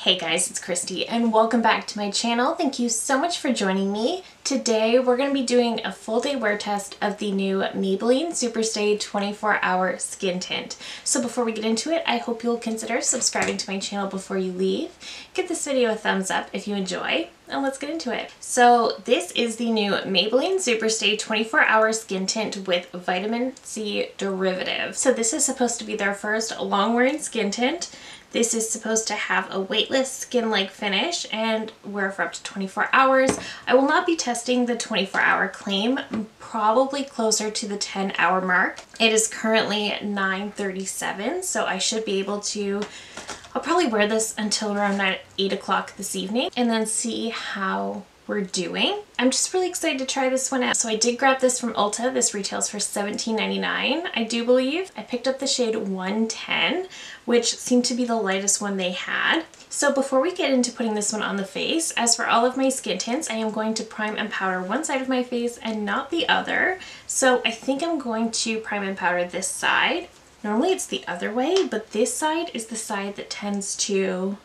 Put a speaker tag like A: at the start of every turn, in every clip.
A: Hey guys, it's Christy and welcome back to my channel. Thank you so much for joining me. Today we're going to be doing a full day wear test of the new Maybelline Superstay 24-hour skin tint. So before we get into it, I hope you'll consider subscribing to my channel before you leave. Give this video a thumbs up if you enjoy, and let's get into it. So this is the new Maybelline Superstay 24-hour skin tint with vitamin C derivative. So this is supposed to be their first long-wearing skin tint. This is supposed to have a weightless skin-like finish and wear for up to 24 hours. I will not be testing the 24-hour claim, probably closer to the 10-hour mark. It is currently 9:37, so I should be able to, I'll probably wear this until around 8 o'clock this evening and then see how we're doing. I'm just really excited to try this one out. So I did grab this from Ulta. This retails for $17.99, I do believe. I picked up the shade 110, which seemed to be the lightest one they had. So before we get into putting this one on the face, as for all of my skin tints, I am going to prime and powder one side of my face and not the other. So I think I'm going to prime and powder this side. Normally it's the other way, but this side is the side that tends to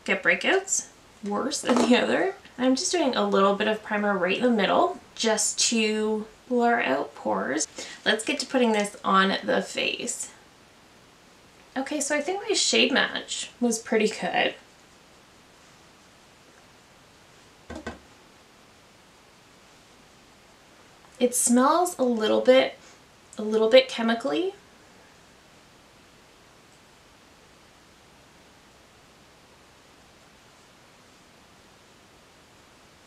A: get breakouts worse than the other. I'm just doing a little bit of primer right in the middle just to blur out pores. Let's get to putting this on the face. Okay, so I think my shade match was pretty good. It smells a little bit chemically.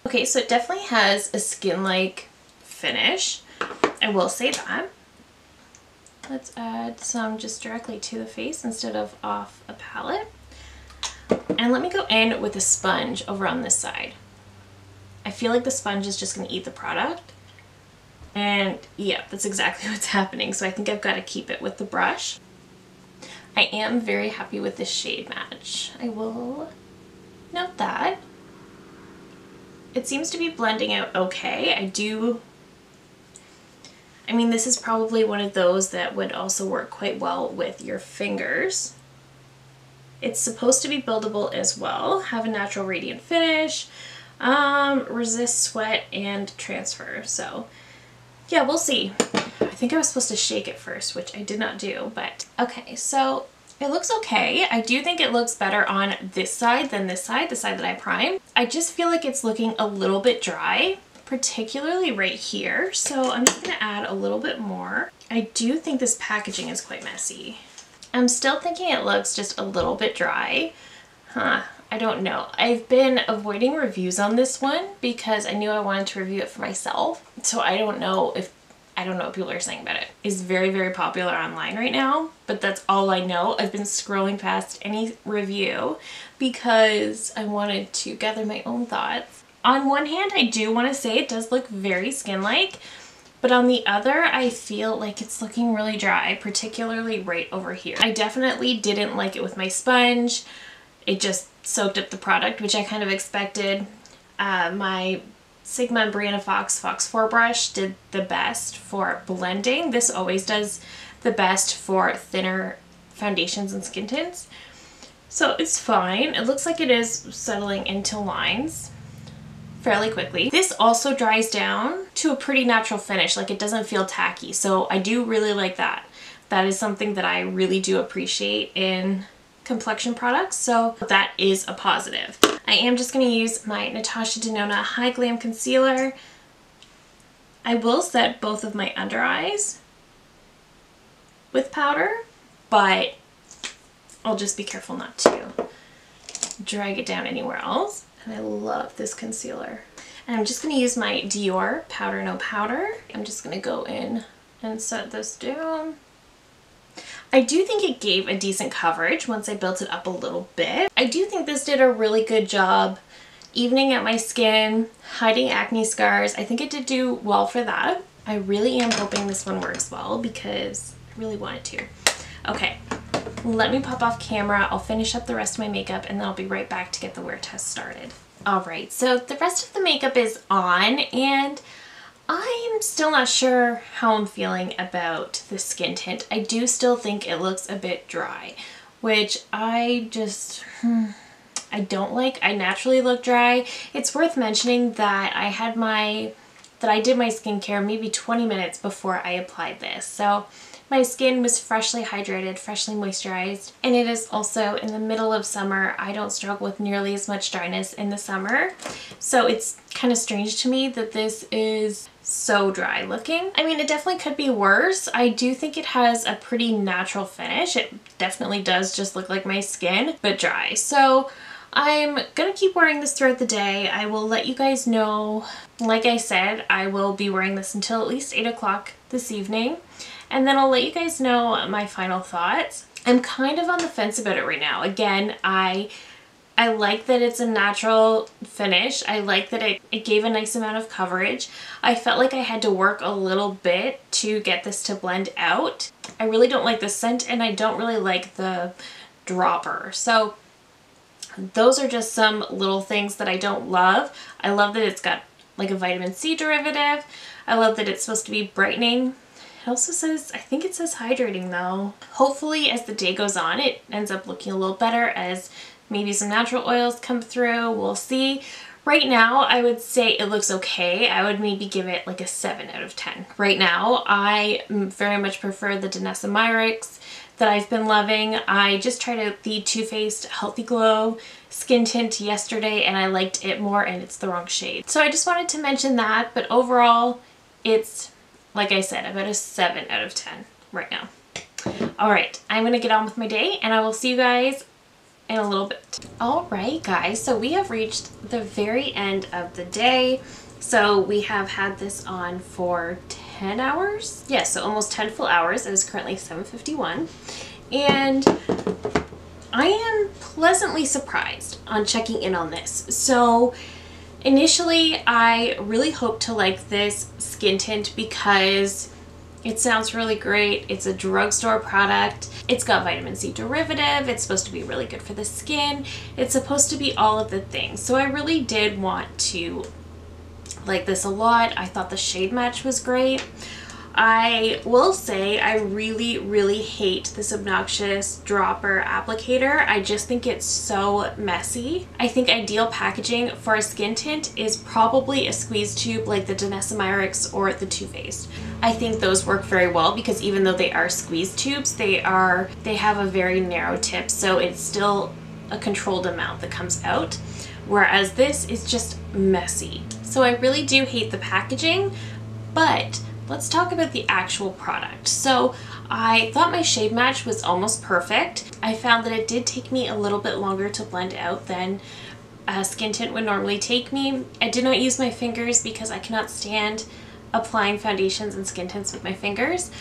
A: Okay, so it definitely has a skin-like finish. I will say that. Let's add some just directly to the face instead of off a palette. And let me go in with a sponge over on this side. I feel like the sponge is just going to eat the product. And yeah, that's exactly what's happening. So I think I've got to keep it with the brush. I am very happy with this shade match. I will note that. It seems to be blending out okay. I mean, this is probably one of those that would also work quite well with your fingers. It's supposed to be buildable as well, have a natural radiant finish, resist sweat and transfer. So yeah, we'll see. I think I was supposed to shake it first, which I did not do, but okay, so it looks okay. I do think it looks better on this side than this side, the side that I primed. I just feel like it's looking a little bit dry, particularly right here. So I'm just gonna add a little bit more. I do think this packaging is quite messy. I'm still thinking it looks just a little bit dry. I don't know. I've been avoiding reviews on this one because I knew I wanted to review it for myself. So I don't know what people are saying about it. It's very, very popular online right now, but that's all I know. I've been scrolling past any review because I wanted to gather my own thoughts. On one hand, I do want to say it does look very skin-like, but on the other, I feel like it's looking really dry, particularly right over here. I definitely didn't like it with my sponge. It just soaked up the product, which I kind of expected. My Sigma and Brianna Fox 4 brush did the best for blending. This always does the best for thinner foundations and skin tints. So it's fine. It looks like it is settling into lines fairly quickly. This also dries down to a pretty natural finish, like it doesn't feel tacky. So I do really like that. That is something that I really do appreciate in complexion products, so that is a positive. I am just going to use my Natasha Denona High Glam Concealer. I will set both of my under eyes with powder, but I'll just be careful not to drag it down anywhere else. And I love this concealer. And I'm just going to use my Dior Powder No Powder. I'm just going to go in and set this down. I do think it gave a decent coverage once I built it up a little bit. I do think this did a really good job evening out my skin, hiding acne scars. I think it did do well for that. I really am hoping this one works well because I really want it to. Okay, let me pop off camera. I'll finish up the rest of my makeup and then I'll be right back to get the wear test started. Alright, so the rest of the makeup is on and I'm still not sure how I'm feeling about the skin tint. I do still think it looks a bit dry, which I just, I don't like. I naturally look dry. It's worth mentioning that I did my skincare maybe 20 minutes before I applied this. So my skin was freshly hydrated, freshly moisturized, and it is also in the middle of summer. I don't struggle with nearly as much dryness in the summer. So it's kind of strange to me that this is so dry looking. I mean, it definitely could be worse. I do think it has a pretty natural finish. It definitely does just look like my skin, but dry. So I'm gonna keep wearing this throughout the day. I will let you guys know. Like I said, I will be wearing this until at least 8 o'clock this evening. And then I'll let you guys know my final thoughts. I'm kind of on the fence about it right now. Again, I like that it's a natural finish. I like that it gave a nice amount of coverage. I felt like I had to work a little bit to get this to blend out. I really don't like the scent, and I don't really like the dropper. So those are just some little things that I don't love. I love that it's got like a vitamin C derivative. I love that it's supposed to be brightening. It also says, I think it says hydrating though. Hopefully as the day goes on, it ends up looking a little better as maybe some natural oils come through. We'll see. Right now, I would say it looks okay. I would maybe give it like a 7 out of 10. Right now, I very much prefer the Myrics that I've been loving. I just tried out the Too Faced Healthy Glow skin tint yesterday and I liked it more, and it's the wrong shade. So I just wanted to mention that, but overall, it's, like I said, about a 7 out of 10 right now. All right, I'm gonna get on with my day and I will see you guys in a little bit. All right, guys, so we have reached the very end of the day. So we have had this on for 10 hours. Yeah, so almost 10 full hours. It is currently 7:51. And I am pleasantly surprised on checking in on this. So initially, I really hoped to like this skin tint because it sounds really great. It's a drugstore product. It's got vitamin C derivative. It's supposed to be really good for the skin. It's supposed to be all of the things. So I really did want to like this a lot. I thought the shade match was great. I will say I really, really hate this obnoxious dropper applicator. I just think it's so messy. I think ideal packaging for a skin tint is probably a squeeze tube like the Myrics or the Too Faced. I think those work very well because even though they are squeeze tubes, they have a very narrow tip, so it's still a controlled amount that comes out, whereas this is just messy. So I really do hate the packaging, but let's talk about the actual product. So I thought my shade match was almost perfect. I found that it did take me a little bit longer to blend out than a skin tint would normally take me. I did not use my fingers because I cannot stand applying foundations and skin tints with my fingers,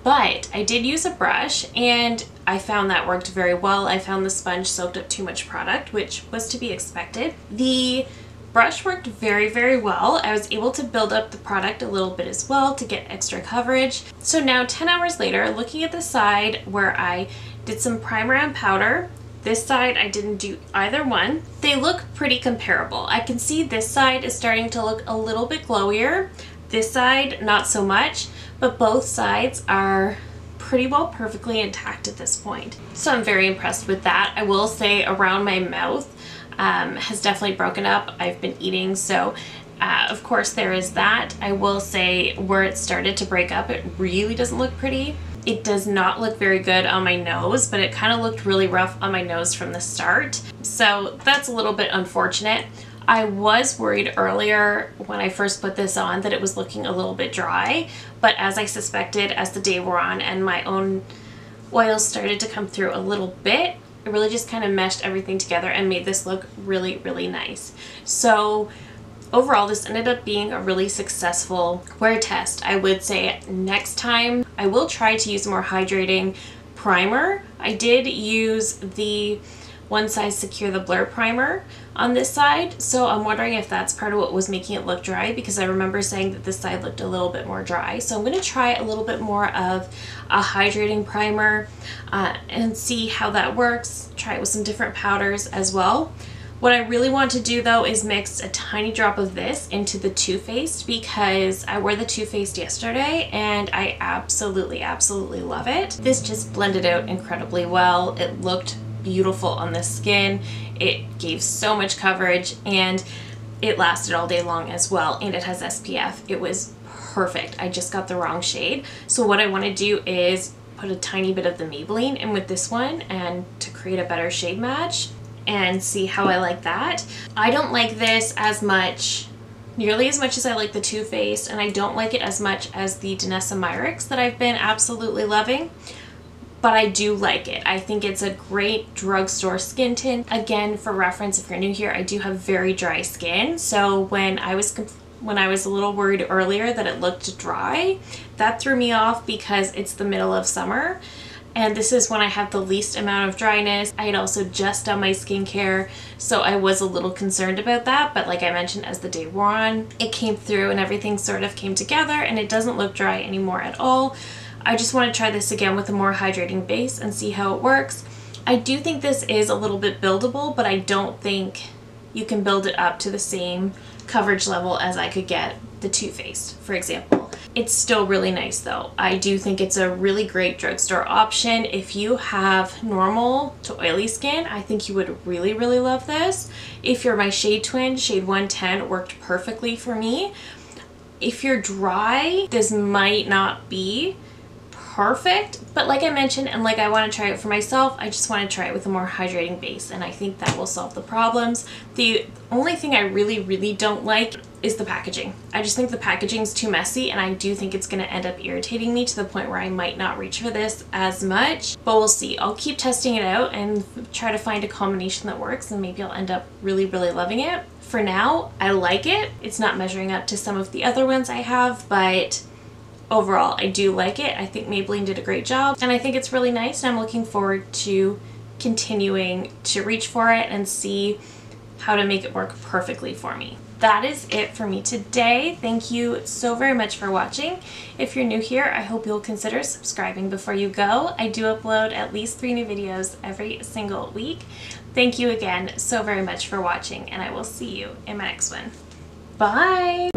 A: but I did use a brush and I found that worked very well. I found the sponge soaked up too much product, which was to be expected. The brush worked very, very well. I was able to build up the product a little bit as well to get extra coverage. So now 10 hours later, looking at the side where I did some primer and powder, this side I didn't do either one. They look pretty comparable. I can see this side is starting to look a little bit glowier. This side, not so much, but both sides are pretty well perfectly intact at this point. So I'm very impressed with that. I will say around my mouth, has definitely broken up. I've been eating, so of course there is that. I will say where it started to break up, it really doesn't look pretty. It does not look very good on my nose, but it kind of looked really rough on my nose from the start. So that's a little bit unfortunate. I was worried earlier when I first put this on that it was looking a little bit dry, but as I suspected as the day wore on and my own oils started to come through a little bit, it really just kind of meshed everything together and made this look really, really nice. So overall, this ended up being a really successful wear test. I would say next time I will try to use a more hydrating primer. I did use the One Size Secure the Blur primer on this side, so I'm wondering if that's part of what was making it look dry, because I remember saying that this side looked a little bit more dry. So I'm going to try a little bit more of a hydrating primer and see how that works. Try it with some different powders as well. What I really want to do though is mix a tiny drop of this into the Too Faced, because I wore the Too Faced yesterday and I absolutely love it. This just blended out incredibly well. It looked beautiful on the skin. It gave so much coverage and it lasted all day long as well, and it has SPF. It was perfect. I just got the wrong shade. So what I want to do is put a tiny bit of the Maybelline in with this one and to create a better shade match and see how I like that. I don't like this as much, nearly as much as I like the Too Faced, and I don't like it as much as the Danessa Myricks that I've been absolutely loving. But I do like it. I think it's a great drugstore skin tint. Again, for reference, if you're new here, I do have very dry skin. So when I was a little worried earlier that it looked dry, that threw me off because it's the middle of summer. And this is when I have the least amount of dryness. I had also just done my skincare, so I was a little concerned about that. But like I mentioned, as the day wore on, it came through and everything sort of came together and it doesn't look dry anymore at all. I just want to try this again with a more hydrating base and see how it works. I do think this is a little bit buildable, but I don't think you can build it up to the same coverage level as I could get the Too Faced, for example. It's still really nice though. I do think it's a really great drugstore option. If you have normal to oily skin, I think you would really, really love this. If you're my shade twin, shade 110 worked perfectly for me. If you're dry, this might not be perfect, but like I mentioned, and like I want to try it for myself, I just want to try it with a more hydrating base, and I think that will solve the problems. The only thing I really don't like is the packaging. I just think the packaging is too messy, and I do think it's going to end up irritating me to the point where I might not reach for this as much, but we'll see. I'll keep testing it out and try to find a combination that works, and maybe I'll end up really loving it. For now, I like it. It's not measuring up to some of the other ones I have, but overall, I do like it. I think Maybelline did a great job, and I think it's really nice, and I'm looking forward to continuing to reach for it and see how to make it work perfectly for me. That is it for me today. Thank you so very much for watching. If you're new here, I hope you'll consider subscribing before you go. I do upload at least 3 new videos every single week. Thank you again so very much for watching, and I will see you in my next one. Bye!